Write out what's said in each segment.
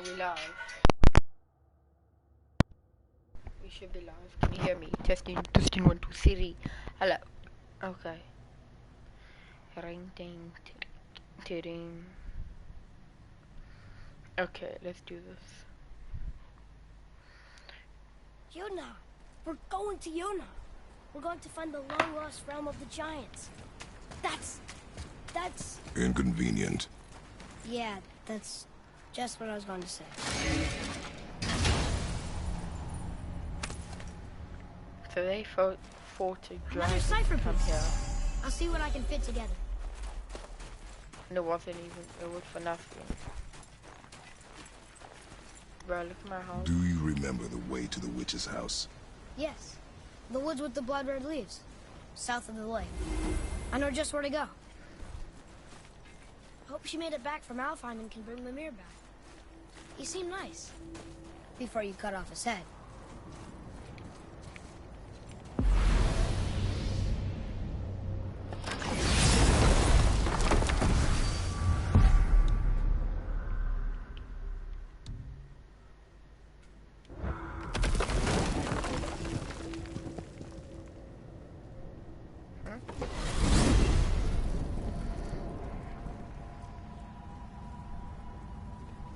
Are we live? We should be live. Can you hear me? Testing, testing, 1, 2, 3. Hello. Okay. Ring, ding, ding. Okay, let's do this. Yuna! We're going to Yuna! We're going to find the long-lost realm of the giants. That's... Inconvenient. Yeah, that's just what I was going to say. So they fought to drive Another cipher from piece. here. I'll see what I can fit together. And it wasn't even, it was for nothing. Bro, look at my house. Do you remember the way to the witch's house? Yes. The woods with the blood-red leaves. South of the lake. I know just where to go. Hope she made it back from Alfheim and can bring the mirror back. He seemed nice. Before you cut off his head.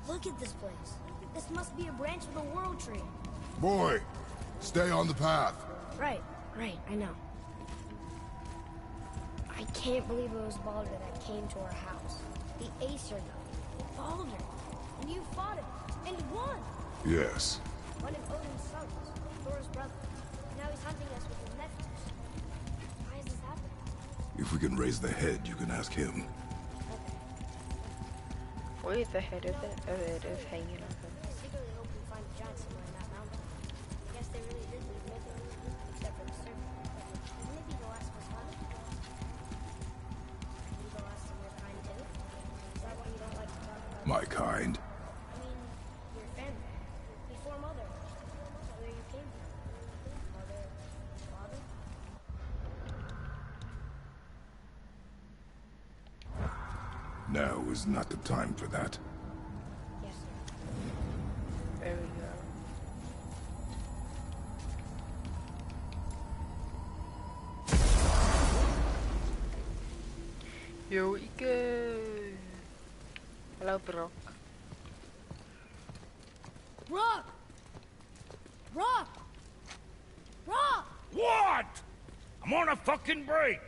Look at this place. This must be a branch of the World Tree. Boy, stay on the path. Right, I know. I can't believe it was Baldur that came to our house. The Aesir though. Baldur. And you fought him. And won! Yes. One of Odin's sons. Thor's brother. Now he's hunting us with his nephews. Why is this happening? If we can raise the head, you can ask him. Where's the head of it? Oh, it is hanging up. I secretly hope we find a giant somewhere in that mountain. I guess they really did leave nothing, except for the serpent. Maybe the last was fun. Maybe the last of your kind too? Is that why you don't like to talk about My kind. I mean, your family. Before Mother. Where you came from. Mother, father? Now is not the time for that. Yes, sir. There we go. Here we go. Hello, Brock. Rock! Rock! Rock! What? I'm on a fucking break.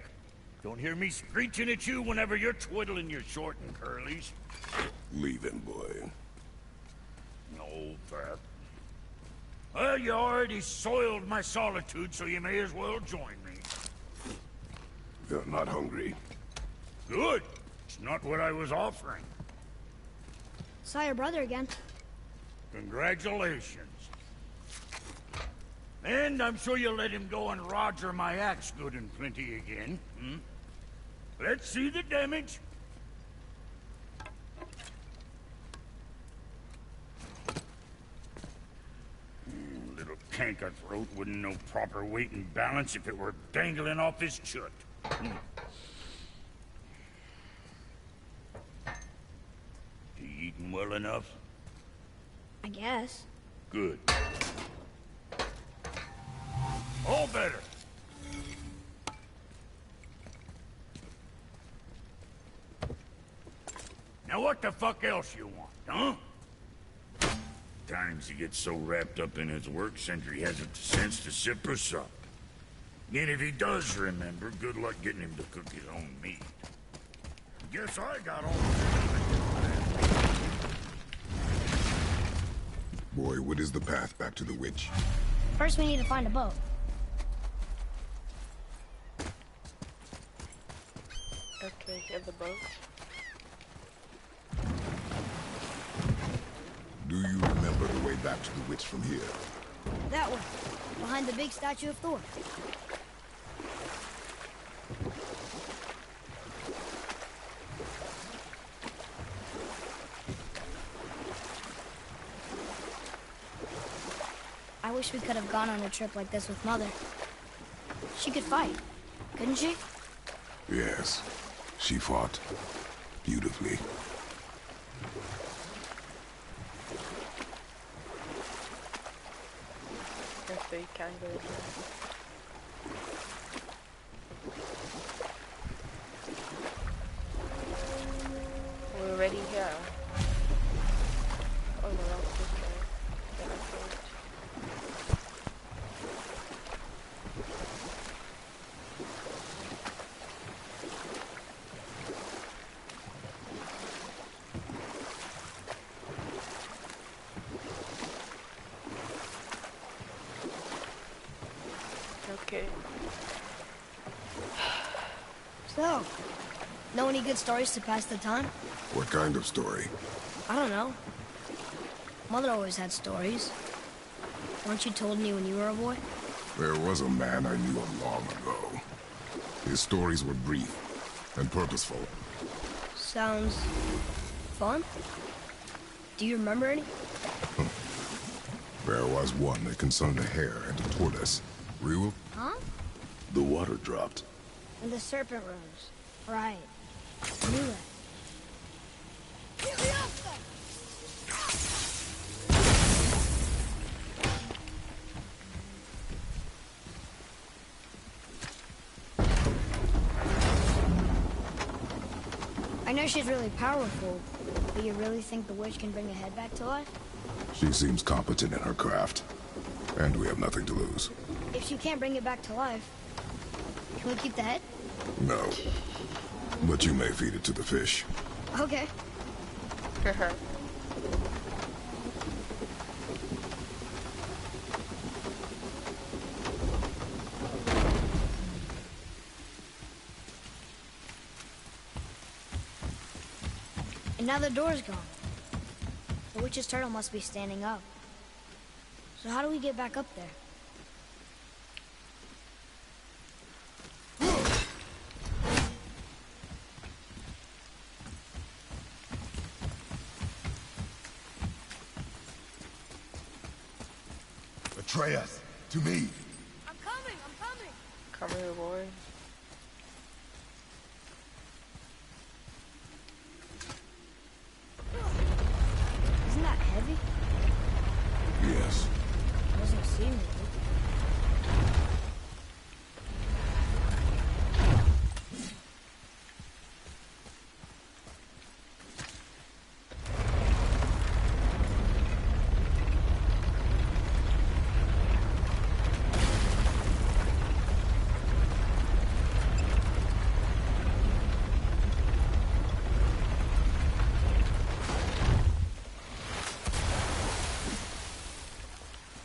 Don't hear me screeching at you whenever you're twiddling your short and curlies. Leave him, boy. No, Pat. Well, you already soiled my solitude, so you may as well join me. You're not hungry. Good. It's not what I was offering. Saw your brother again. Congratulations. And I'm sure you'll let him go and Roger my axe good and plenty again. Let's see the damage. Little canker throat wouldn't know proper weight and balance if it were dangling off his chut. You eating well enough? I guess. Good. All better. Now what the fuck else you want, huh? Times he gets so wrapped up in his work, Sentry hasn't the sense to sip or sup. And if he does remember, good luck getting him to cook his own meat. Guess I got all Boy, what is the path back to the witch? First we need to find a boat. Okay, here's the boat. Do you remember the way back to the witch from here? That way. Behind the big statue of Thor. I wish we could have gone on a trip like this with Mother. She could fight, couldn't she? Yes. She fought beautifully. you can't go in here. We're already here. Oh no, that's this way. Yeah, that's right. Okay. So, know any good stories to pass the time? What kind of story? I don't know. Mother always had stories. Weren't you told me when you were a boy? There was a man I knew long ago. His stories were brief and purposeful. Sounds fun. Do you remember any? There was one that concerned a hare and a tortoise. Real? Huh? The water dropped. And the serpent rose. Right. I knew that. I know she's really powerful, but you really think the witch can bring a head back to life? She seems competent in her craft. And we have nothing to lose. If she can't bring it back to life, can we keep the head? No. But you may feed it to the fish. Okay. And now the door's gone. The witch's turtle must be standing up. So how do we get back up there? Atreus, to me. I'm coming! I'm coming! Come here, boy. Isn't that heavy? Yes. Doesn't seem heavy.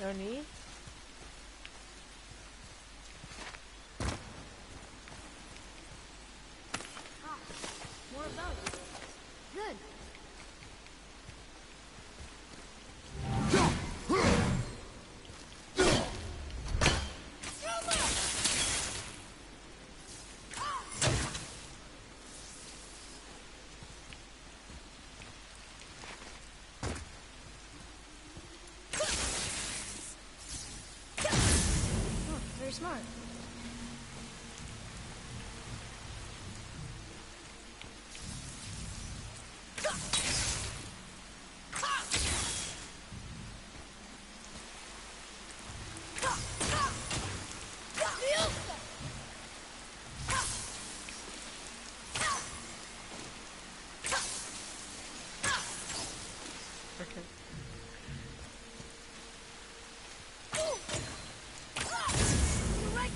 No need? More of those. Good. Oh, very smart. Okay. Right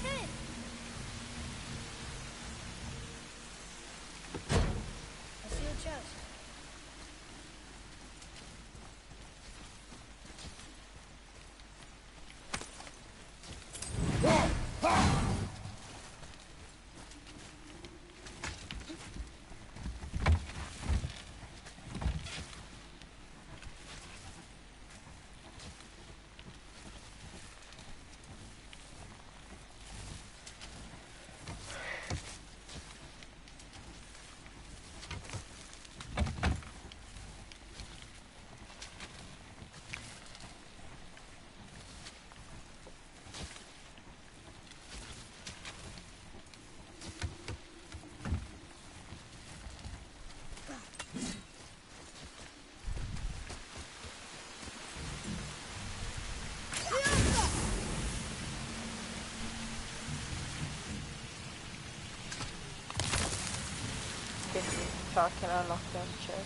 so I can unlock that chest.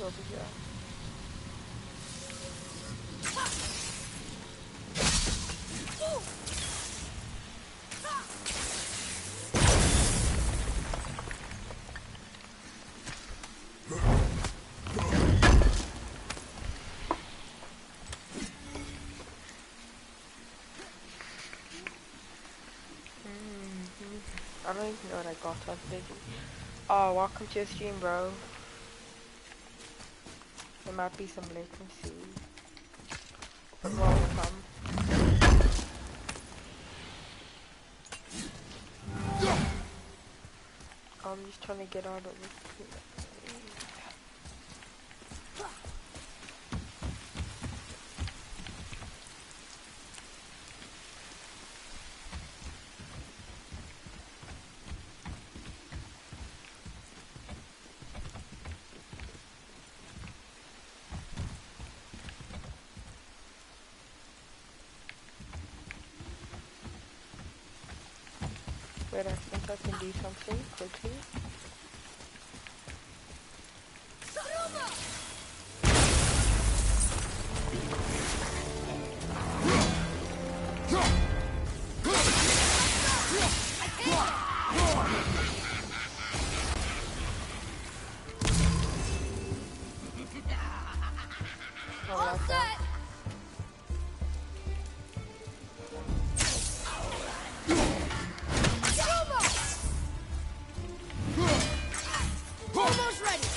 Over here. I don't even know what I got. I was busy. Oh, welcome to the stream, bro. There might be some latency. Welcome. I'm just trying to get out of this. Wait, I think I can do something quickly. I like that. Almost ready.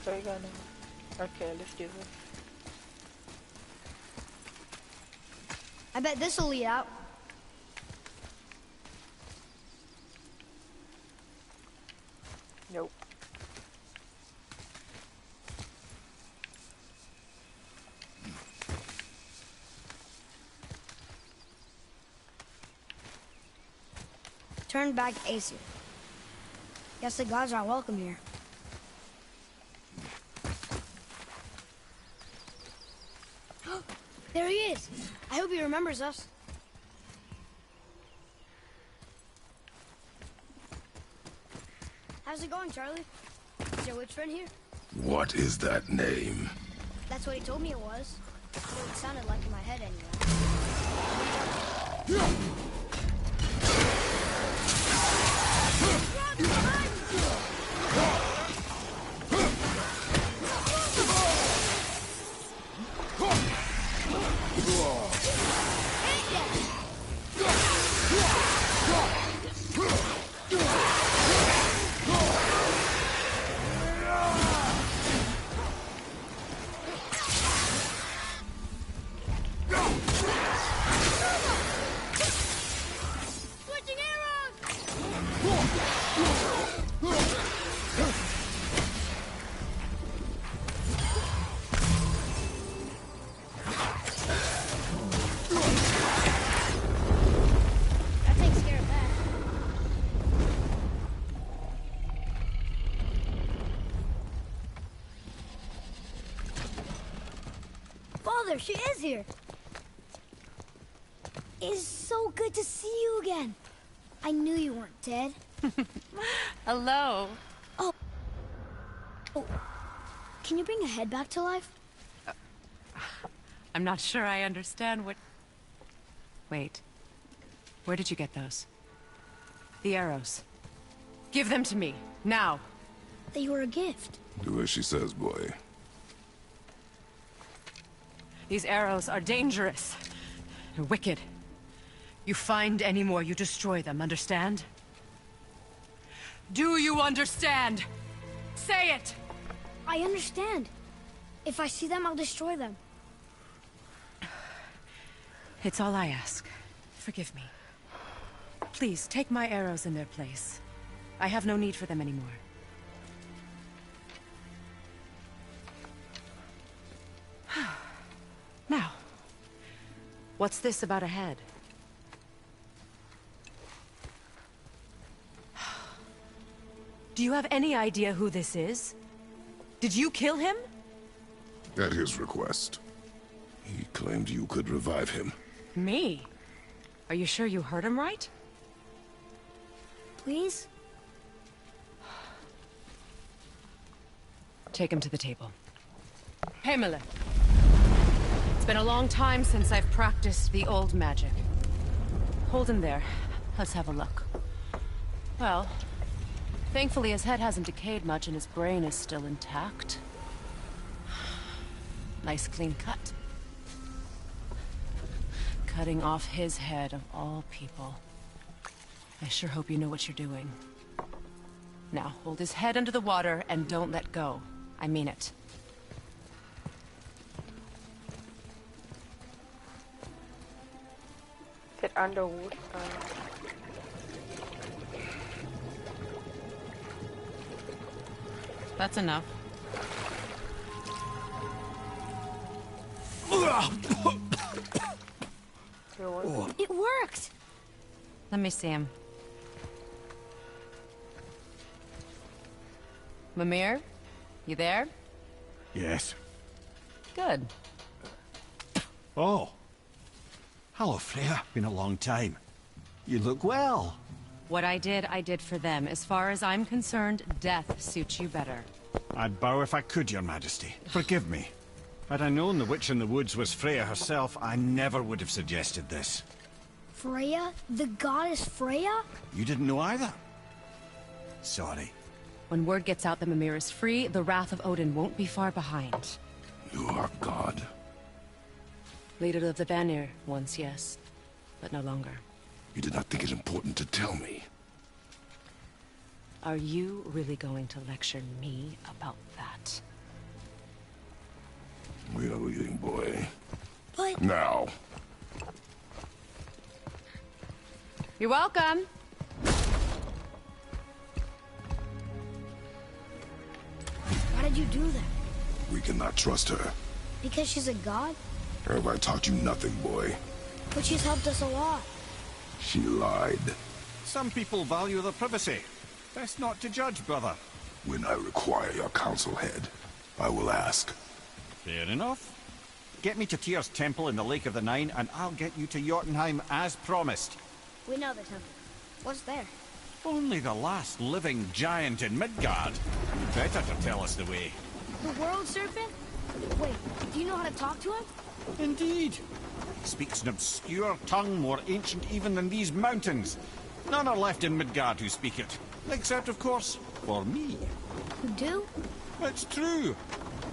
So we go now. Okay, let's do this. I bet this'll lead out. Nope. Turn back Aesir. Guess the gods aren't welcome here. There he is. I hope he remembers us. How's it going, Charlie? Is your witch friend here? What is that name? That's what he told me it was. What it sounded like in my head anyway. Father, she is here. It's so good to see you again. I knew you weren't dead. Hello. Oh. Oh, can you bring a head back to life? I'm not sure I understand what... Wait. Where did you get those? The arrows. Give them to me, now. They were a gift. Do as she says, boy. These arrows are dangerous. They're wicked. You find any more, you destroy them, understand? Do you understand? Say it! I understand. If I see them, I'll destroy them. It's all I ask. Forgive me. Please, take my arrows in their place. I have no need for them anymore. Now, what's this about a head? Do you have any idea who this is? Did you kill him? At his request. He claimed you could revive him. Me? Are you sure you heard him right? Please? Take him to the table. Pamela. It's been a long time since I've practiced the old magic. Hold him there. Let's have a look. Well, thankfully his head hasn't decayed much and his brain is still intact. Nice clean cut. Cutting off his head of all people. I sure hope you know what you're doing. Now, hold his head under the water and don't let go. I mean it. Is it underwater? That's enough. It worked! Let me see him. Mimir? You there? Yes. Good. Oh. Hello, Freya. Been a long time. You look well. What I did for them. As far as I'm concerned, death suits you better. I'd bow if I could, Your Majesty. Forgive me. Had I known the witch in the woods was Freya herself, I never would have suggested this. Freya? The goddess Freya? You didn't know either? Sorry. When word gets out that Mimir is free, the wrath of Odin won't be far behind. You are God. Leader of the Vanir, once, yes. But no longer. You did not think it important to tell me. Are you really going to lecture me about that? We are leaving, boy. But... Now. You're welcome. Why did you do that? We cannot trust her. Because she's a god? Have I taught you nothing, boy? But she's helped us a lot. She lied. Some people value their privacy. Best not to judge, brother. When I require your council head, I will ask. Fair enough. Get me to Tyr's temple in the Lake of the Nine, and I'll get you to Jotunheim as promised. We know the temple. What's there? Only the last living giant in Midgard. You better to tell us the way. The world serpent? Wait, do you know how to talk to him? Indeed. He speaks an obscure tongue more ancient even than these mountains. None are left in Midgard who speak it. Except, of course, for me. You do? It's true.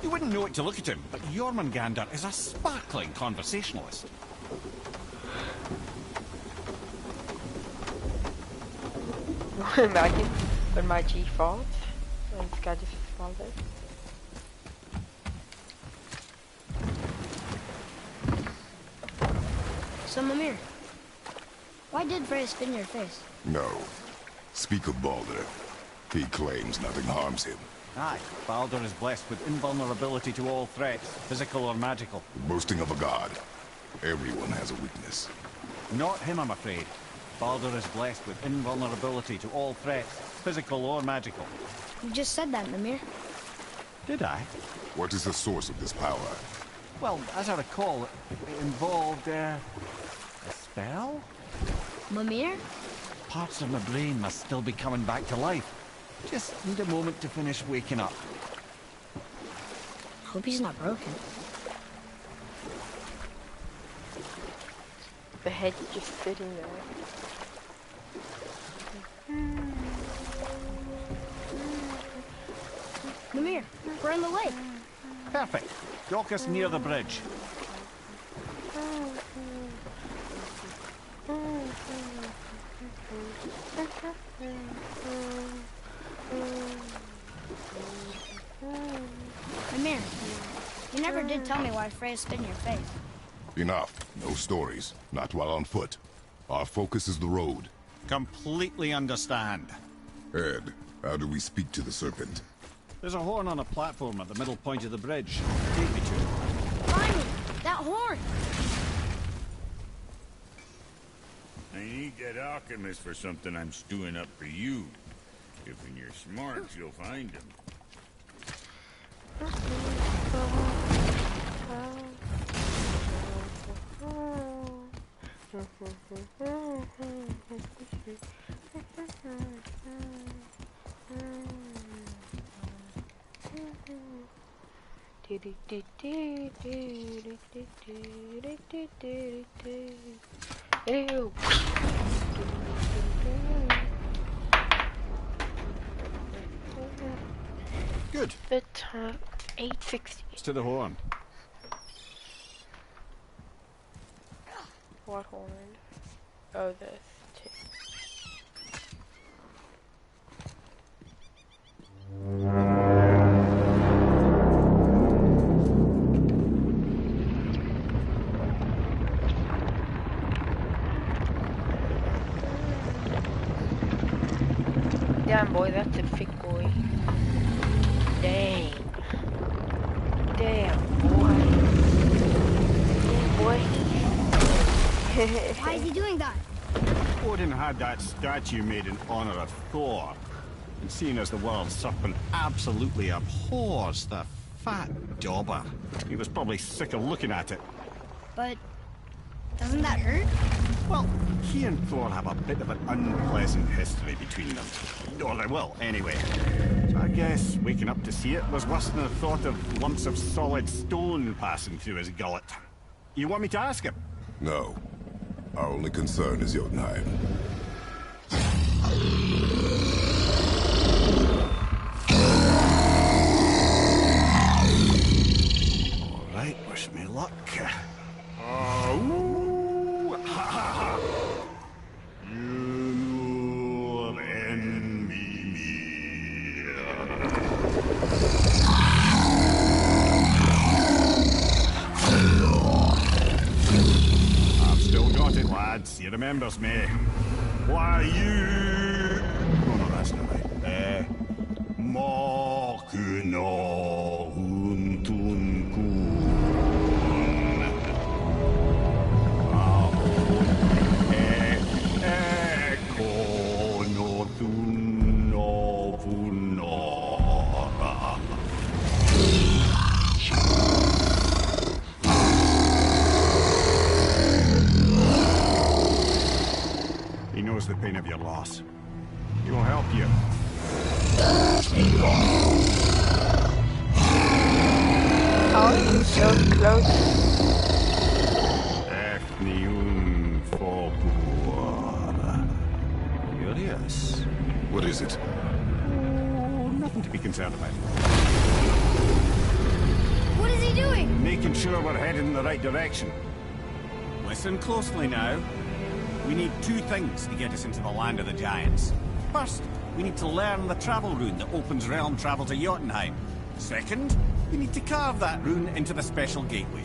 You wouldn't know it to look at him, but Jormungandr is a sparkling conversationalist. Imagine when my G falls. And this guy just falls there. So, Mimir, why did Freya spin your face? No. Speak of Baldur. He claims nothing harms him. Aye, Baldur is blessed with invulnerability to all threats, physical or magical. Boasting of a god. Everyone has a weakness. Not him, I'm afraid. Baldur is blessed with invulnerability to all threats, physical or magical. You just said that, Mimir. Did I? What is the source of this power? Well, as I recall, it involved, a spell? Mimir? Parts of my brain must still be coming back to life. Just need a moment to finish waking up. Hope he's not broken. The head's just sitting there. Mimir, we're in the lake. Perfect. Dock us near the bridge. Mimir, you never did tell me why Freya spit in your face. Enough. No stories. Not while on foot. Our focus is the road. Completely understand. Ed, how do we speak to the serpent? There's a horn on a platform at the middle point of the bridge. Take me to it. Finally! That horn! I need that alchemist for something I'm stewing up for you. If when you're smart, you'll find him. Ew. Good. The time 8:60. It's to the horn. What horn? Oh, this too. Damn boy, that's a thick boy. Dang. Damn boy. Damn boy. Why is he doing that? Odin had that statue made in honor of Thor. And seeing as the world serpent absolutely abhors the fat dauber, he was probably sick of looking at it. But doesn't that hurt? Well, he and Thor have a bit of an unpleasant history between them. Or they will, anyway. So I guess waking up to see it was worse than the thought of lumps of solid stone passing through his gullet. You want me to ask him? No. Our only concern is Jotunheim. All right, wish me luck. Ooh, ha, ha, ha. You envy me. I've still got it, lads. He remembers me. Why you? Oh no, that's not right. Mokuno huntun kun. He knows the pain of your loss. He will help you. How are you so close? Efniun Fobur. Curious. What is it? Oh, nothing to be concerned about. What is he doing? Making sure we're headed in the right direction. Listen closely now. We need two things to get us into the land of the giants. First, we need to learn the travel rune that opens realm travel to Jotunheim. Second, we need to carve that rune into the special gateway.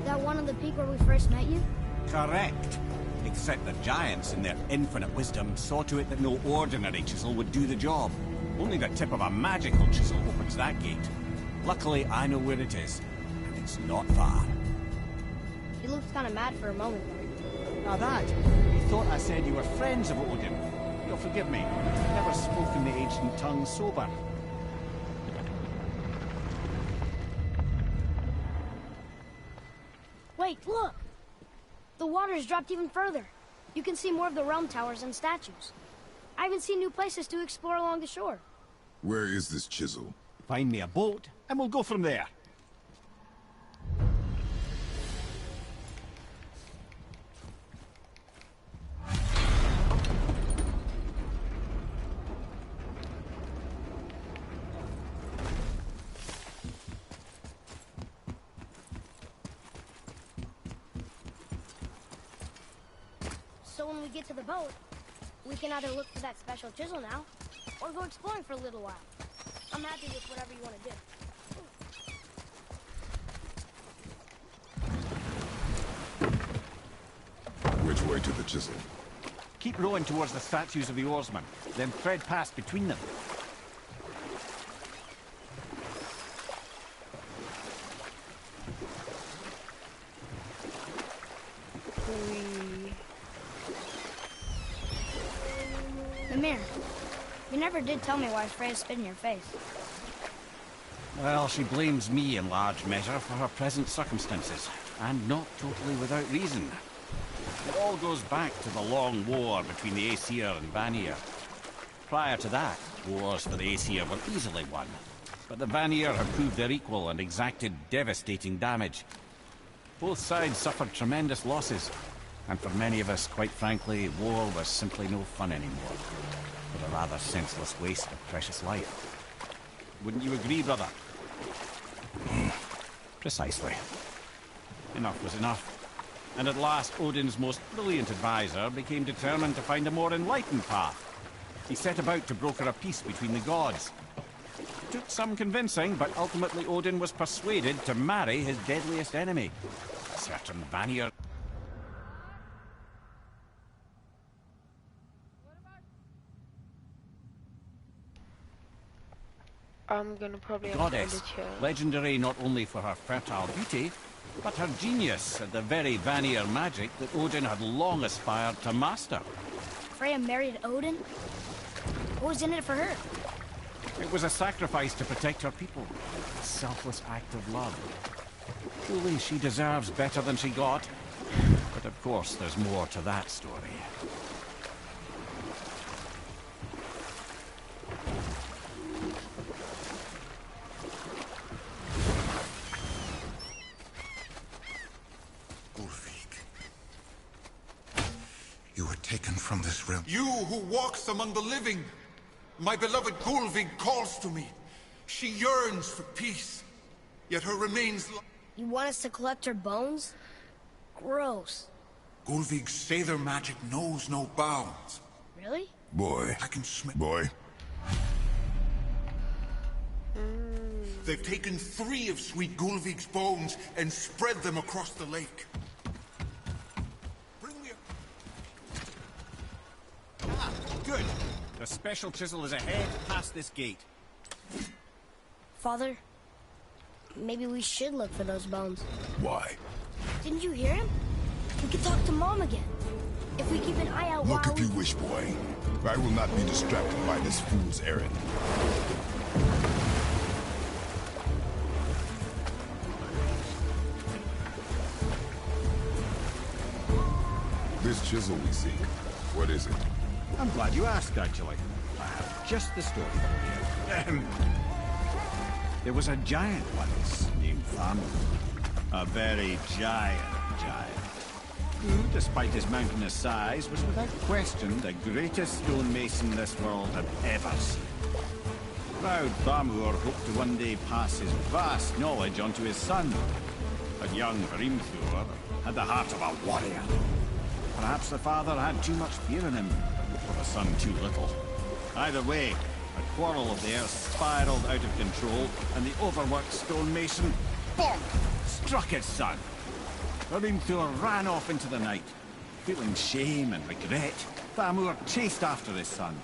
That one on the peak where we first met you? Correct. Except the giants, in their infinite wisdom, saw to it that no ordinary chisel would do the job. Only the tip of a magical chisel opens that gate. Luckily, I know where it is, and it's not far. You looked kind of mad for a moment there. Now that, you thought I said you were friends of Odin. You'll forgive me. I've never spoken the ancient tongue sober. Wait, look! The water's dropped even further. You can see more of the realm towers and statues. I even see new places to explore along the shore. Where is this chisel? Find me a boat, and we'll go from there. So when we get to the boat, we can either look for that special chisel now, or go exploring for a little while. I'm happy with whatever you want to do. Which way to the chisel? Keep rowing towards the statues of the oarsmen, then thread past between them. Mimir, you never did tell me why Freya spit in your face. Well, she blames me in large measure for her present circumstances, and not totally without reason. It all goes back to the long war between the Aesir and Vanir. Prior to that, wars for the Aesir were easily won, but the Vanir had proved their equal and exacted devastating damage. Both sides suffered tremendous losses, and for many of us, quite frankly, war was simply no fun anymore, but a rather senseless waste of precious life. Wouldn't you agree, brother? Precisely. Enough was enough. And at last, Odin's most brilliant advisor became determined to find a more enlightened path. He set about to broker a peace between the gods. It took some convincing, but ultimately Odin was persuaded to marry his deadliest enemy, a certain Vanir. I'm gonna probably have to end Goddess, it here. legendary not only for her fertile beauty, but her genius at the very Vanir magic that Odin had long aspired to master. Freya married Odin? What was in it for her? It was a sacrifice to protect her people, a selfless act of love. Truly, she deserves better than she got, but of course there's more to that story. You were taken from this realm. You who walks among the living! My beloved Gulvig calls to me. She yearns for peace, yet her remains... You want us to collect her bones? Gross. Gulvig's Sather magic knows no bounds. Really? Boy. I can smell... Boy. They've taken 3 of sweet Gulvig's bones and spread them across the lake. Bring me a... Ah, good. The special chisel is ahead, past this gate. Father, maybe we should look for those bones. Why? Didn't you hear him? We could talk to Mom again. If we keep an eye out Look while if you wish, boy. I will not be distracted by this fool's errand. This chisel we seek, what is it? I'm glad you asked, actually. I have just the story for you. There was a giant once named Thamur. A very giant, who, despite his mountainous size, was without question the greatest stonemason this world had ever seen. Proud Thamur hoped to one day pass his vast knowledge on to his son. But young Hrimthur had the heart of a warrior. Perhaps the father had too much fear in him, or the son too little. Either way, a quarrel of theirs spiraled out of control, and the overworked stonemason, bonk, struck his son. Hrimthur ran off into the night. Feeling shame and regret, Thamur chased after his son.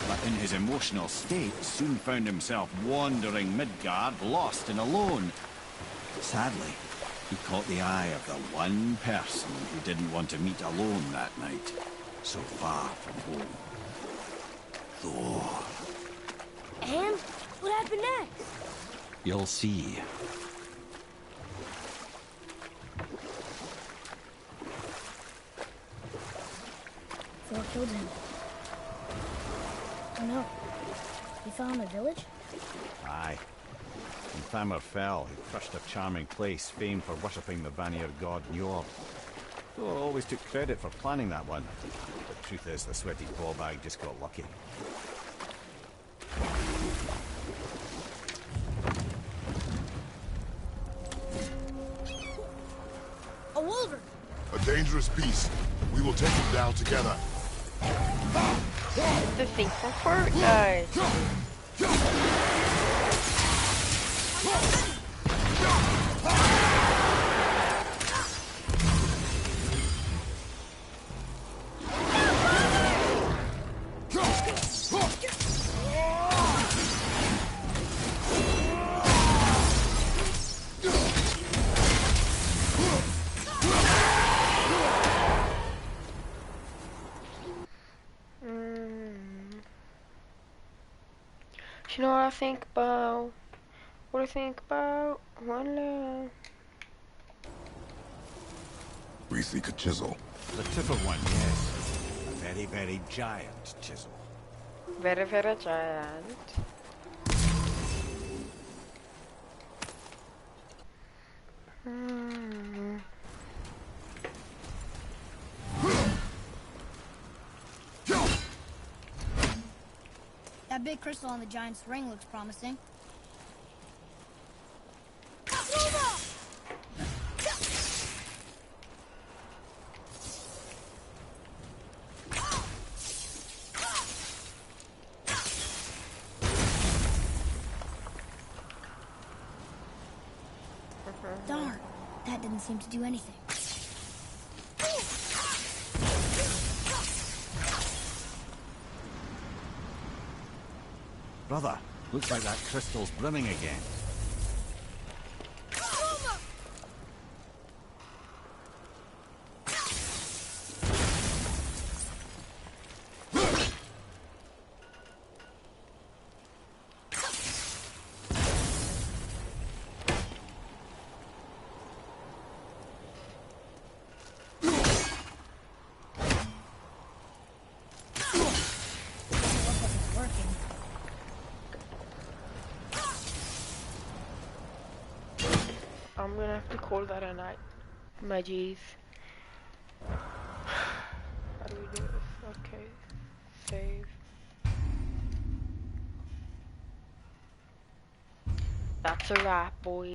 But in his emotional state, soon found himself wandering Midgard, lost and alone. Sadly, he caught the eye of the one person he didn't want to meet alone that night, so far from home. Thor. And what happened next? You'll see. Thor killed him. Oh no. He fell in the village? Aye. When Thamur fell, he crushed a charming place famed for worshipping the Vanir god Njord. Thor always took credit for planning that one. The truth is, the sweaty ballbag just got lucky. A wolver! A dangerous beast. We will take him down together. It's the thing from Fortnite. You know what I think about? What I think about? One We seek a chisel. The tip of one, yes. A very, very giant chisel. very, very giant. That big crystal on the giant's ring looks promising. Darn, that didn't seem to do anything. Brother, looks like that crystal's brimming again. I'm gonna have to call that a night. My G's. How do we do this? Okay. Save. That's a wrap, boys.